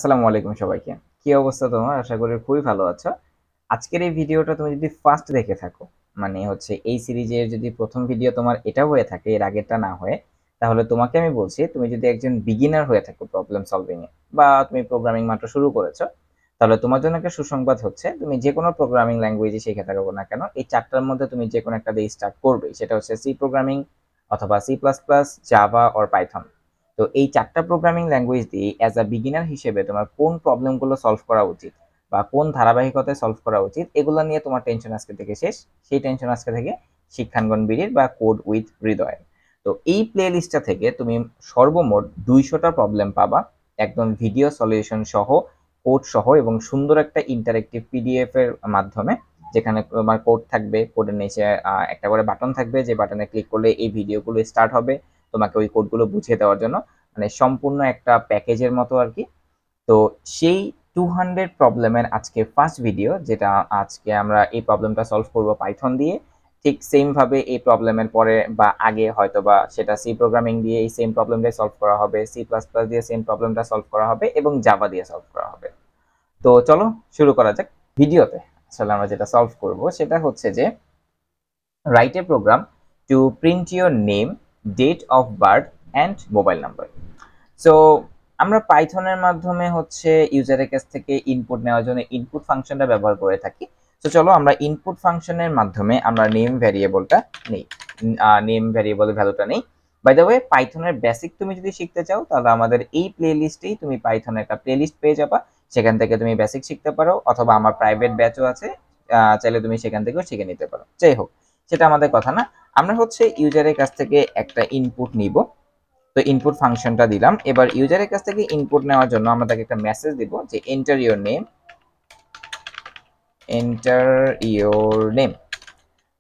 আসসালামু আলাইকুম সবাইকে। কি অবস্থা তোমার? আশা করি খুবই ভালো আছো। আজকের এই ভিডিওটা তুমি যদি ফার্স্ট দেখে থাকো, মানে হচ্ছে এই সিরিজের যদি প্রথম ভিডিও তোমার এটা হয়ে থাকে, এর আগেরটা না হয়ে, তাহলে তোমাকে আমি বলছি তুমি যদি একজন বিগিনার হয়ে থাকো প্রবলেম সলভিং এ, বা তুমি প্রোগ্রামিং মাত্র শুরু করেছো, তাহলে তোমার জন্য একটা সুসংবাদ হচ্ছে তুমি যে কোনো প্রোগ্রামিং ল্যাঙ্গুয়েজে শিখে থাকো না কেন, এই চারটার মধ্যে তুমি যে কোনো একটা দিয়ে স্টার্ট করবে। সেটা হচ্ছে সি প্রোগ্রামিং অথবা C plus plus, Java or Python. তো এই চারটা প্রোগ্রামিং ল্যাঙ্গুয়েজ দিয়ে অ্যাজ আ বিগিনার হিসেবে তোমার কোন প্রবলেমগুলো সলভ করা উচিত বা কোন ধারাবাহিকতায় সলভ করা উচিত, এগুলো নিয়ে তোমার টেনশন আজকে থেকে শেষ। সেই টেনশন আজকে থেকে শিক্ষাঙ্গন বিডির বা কোড উইথ হৃদয়। তো এই প্লে লিস্টটা থেকে তুমি সর্বমোট 200টা প্রবলেম পাবা, একদম ভিডিও সলিউশন সহ, কোড সহ, এবং সুন্দর একটা ইন্টারেক্টিভ পিডিএফ এর মাধ্যমে, যেখানে তোমার কোড থাকবে, কোডের নিচে একটা করে বাটন থাকবে, যে বাটনে ক্লিক করলে এই ভিডিওগুলো স্টার্ট হবে তোমাকে ওই কোডগুলো বুঝিয়ে দেওয়ার জন্য। মানে সম্পূর্ণ একটা প্যাকেজের মতো আর কি। তো সেই 200 প্রবলেমের আজকে ফার্স্ট ভিডিও, যেটা আজকে আমরা এই প্রবলেমটা সলভ করব পাইথন দিয়ে। ঠিক সেম ভাবে এই প্রবলেমের পরে বা আগে হয়তো বা সেটা সি প্রোগ্রামিং দিয়ে এই সেম প্রবলেমটাই সলভ করা হবে, সি প্লাস প্লাস দিয়ে সেম প্রবলেমটা সলভ করা হবে, এবং জাভা দিয়ে সলভ করা হবে। তো চলো শুরু করা যাক। ভিডিওতে আসলে আমরা যেটা সলভ করব সেটা হচ্ছে যে write a program to print your name, date of birth and mobile number. So আমরা পাইথনের মাধ্যমে হচ্ছে ইউজারের কাছ থেকে ইনপুট নেওয়ার জন্য ইনপুট ফাংশনটা ব্যবহার করে থাকি। তো চলো আমরা ইনপুট ফাংশনের মাধ্যমে আমরা নেম ভ্যারিয়েবলটা নেই, নেম ভ্যারিয়েবলের ভ্যালুটা নেই। বাই দ্য ওয়ে, পাইথনের বেসিক তুমি যদি শিখতে চাও তাহলে আমাদের এই প্লে লিস্টেই তুমি পাইথনের একটা প্লে লিস্ট পেয়ে যাবা, সেখান থেকে তুমি বেসিক শিখতে পারো, অথবা আমার প্রাইভেট ব্যাচও আছে, চাইলে তুমি সেখান থেকেও শিখে নিতে পারো। যাই হোক, সেটা আমাদের কথা না। আমরা হচ্ছে ইউজারের কাছ থেকে একটা ইনপুট নিব। তো ইনপুট ফাংশনটা দিলাম। এবার ইউজারের কাছ থেকে ইনপুট নেওয়ার জন্য আমরা তাকে একটা মেসেজ দিব যে enter your name, enter your name.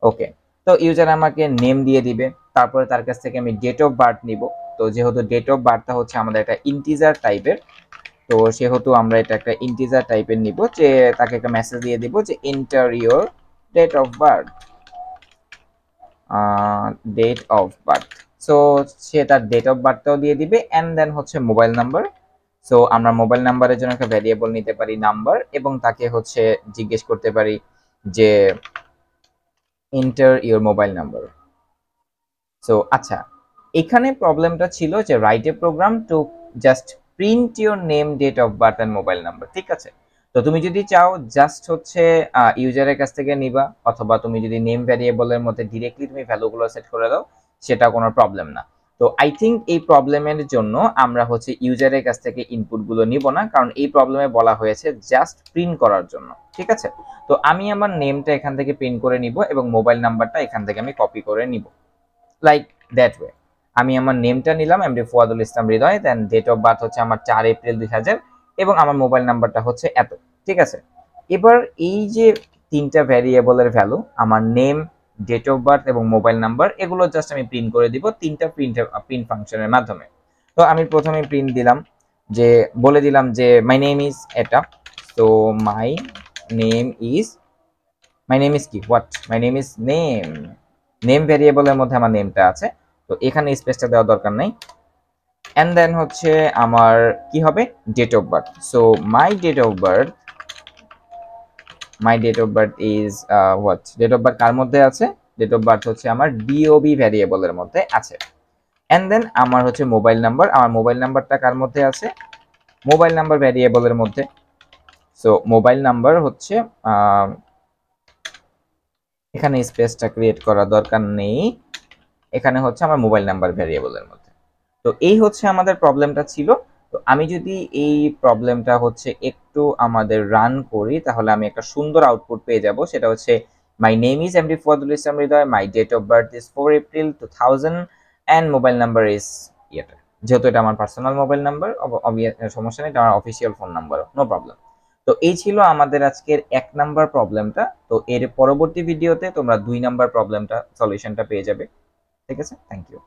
Okay, তো ইউজার আমাকে নেম দিয়ে দিবে। তারপরে তার কাছ থেকে আমি ডেট অফ বার্থ নিব। তো যেহেতু ডেট অফ বার্থটা হচ্ছে আমাদের একটা ইন্টিজার টাইপের, তো সেহেতু আমরা এটা একটা ইন্টিজার টাইপের নিব, যে তাকে একটা মেসেজ দিয়ে দিব যে enter your date of birth, date of birth. So সে তার ডেট অফ বার্থটাও দিয়ে দিবে, অ্যান্ড দেন হচ্ছে মোবাইল নাম্বার। সো আমরা মোবাইল নাম্বারের জন্য একটা ভ্যারিয়েবল নিতে পারি নাম্বার, এবং তাকে হচ্ছে জিজ্ঞেস করতে পারি যে enter your mobile number. So আচ্ছা, এখানে প্রবলেমটা ছিল যে write a program to just print your name, date of birth and mobile number. ঠিক আছে, তো তুমি যদি চাও জাস্ট হচ্ছে ইউজারের কাছ থেকে নিবা, অথবা তুমি যদি নেম ভ্যারিয়েবলের মধ্যে ডিরেক্টলি তুমি ভ্যালুগুলো সেট করে দাও, সেটা কোনো প্রবলেম না। তো আই থিঙ্ক এই প্রবলেমের জন্য আমরা হচ্ছে ইউজারের কাছ থেকে ইনপুটগুলো নিব না, কারণ এই প্রবলেমে বলা হয়েছে জাস্ট প্রিন্ট করার জন্য। ঠিক আছে, তো আমি আমার নেমটা এখান থেকে প্রিন্ট করে নিব, এবং মোবাইল নাম্বারটা এখান থেকে আমি কপি করে নিব, লাইক দ্যাট ওয়ে। আমি আমার নেমটা নিলাম MD Fuadul Islam Hridoy, then date of birth হচ্ছে আমার 4 এপ্রিল 2000, এবং আমার মোবাইল নাম্বারটা হচ্ছে এত। ঠিক আছে, এবার এই যে তিনটা ভ্যারিয়েবলের ভ্যালু, আমার নেম, ডেট অফ বার্থ এবং মোবাইল নাম্বার, এগুলো জাস্ট আমি প্রিন্ট করে দিব তিনটা প্রিন্ট ফাংশনের মাধ্যমে। তো আমি প্রথমে প্রিন্ট দিলাম, যে বলে দিলাম যে মাই নেম ইজ এটা। তো my name is, my name is কি, what, my name is name. Name ভ্যারিয়েবলের মধ্যে আমার নেমটা আছে, তো এখানে স্পেসটা দেওয়া দরকার নেই। এন্ড দেন হচ্ছে আমার কি হবে, date of birth. So my date of birth, my date of birth is what, date of birth কার মধ্যে আছে, ডেট অফ বার্থ হচ্ছে আমার ডিওবি ভ্যারিয়েবলের মধ্যে আছে। এন্ড দেন আমার হচ্ছে মোবাইল নাম্বার, আমার মোবাইল নাম্বারটা কার মধ্যে আছে, মোবাইল নাম্বার ভ্যারিয়েবলের মধ্যে। সো মোবাইল নাম্বার হচ্ছে এখানে স্পেসটা ক্রিয়েট করা দরকার নেই, এখানে হচ্ছে আমার মোবাইল নাম্বার ভ্যারিয়েবলের মধ্যে। তো এই হচ্ছে আমাদের প্রবলেমটা ছিল। তো আমি যদি এই প্রবলেমটা হচ্ছে একটু আমাদের রান করি, তাহলে আমি একটা সুন্দর আউটপুট পেয়ে যাব। সেটা হচ্ছে my name is MD Fuadul Islam Hridoy, my date of birth is 4 April 2000, and mobile number is ইয়েটা। যেহেতু এটা আমার পার্সোনাল মোবাইল নাম্বার, সমস্যা নেই, এটা আমার official phone number, no problem. তো এই ছিল আমাদের আজকের 1 নাম্বার প্রবলেমটা। তো এর পরবর্তী ভিডিওতে তোমরা 2 নাম্বার প্রবলেমটা সলিউশনটা পেয়ে যাবে। ঠিক আছে, থ্যাংক ইউ।